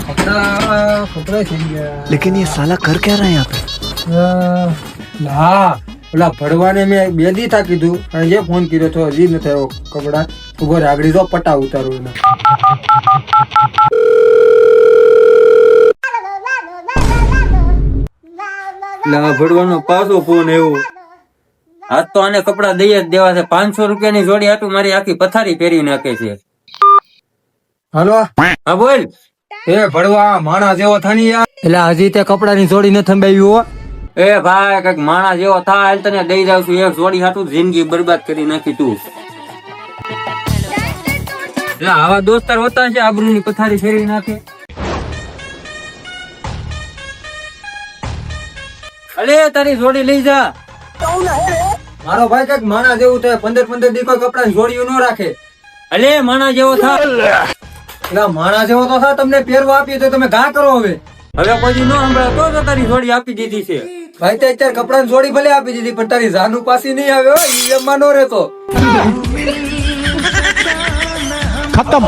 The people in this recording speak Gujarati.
कपड़ा થઈ ગયા लेकिन ये साला कर क्या रहा है यहाँ पे? હા ઓલા ભડવાને મેં બે દી થા કીધું અને જે ફોન કર્યો તો હજી ન થયો કપડા ઉભો આગળી જો પટા ઉતારું એને લા ભડવાનો પાછો ફોન આવ્યો. આજ તો આને કપડા દઈ જ દેવા છે. 500 રૂપિયાની જોડી આટું મારી આખી પથારી ફેરવી નાખે છે. હાલો હા બોલ. એ ભડવા માણા જેવો થાની યાર એટલે હજી તે કપડાની જોડી ન થંબાવી હો એ ભાઈ કઈક માણા જેવો થા, હાલ તને દઈ જાવ છું. એક જોડી હાટું જિંદગી બરબાદ કરી નાખી તું. એટલે આવા દોસ્તાર હોતા છે આબરૂની પથારી ફેરવી નાખે. અલે તારી જોડી લઈ જા. મારો ભાઈ કઈક માણા જેવું થાય 15 દી કોઈ કપડાની જોડીઓ ન રાખે અલે માણા જેવો થા. એટલે માણા જેવો તો થાય તમને પહેરવા આપીએ તો તમે ઘા કરો હવે હવે કોઈ દી ન સંભળાય તો તારી જોડી આપી દીધી છે. ભાઈ તે અત્યારે કપડાની જોડી ભલે આપી દીધી પણ તારી જાનુ પાછી નહીં આવે હો ઈ એમાં નો રહેતો खत्म.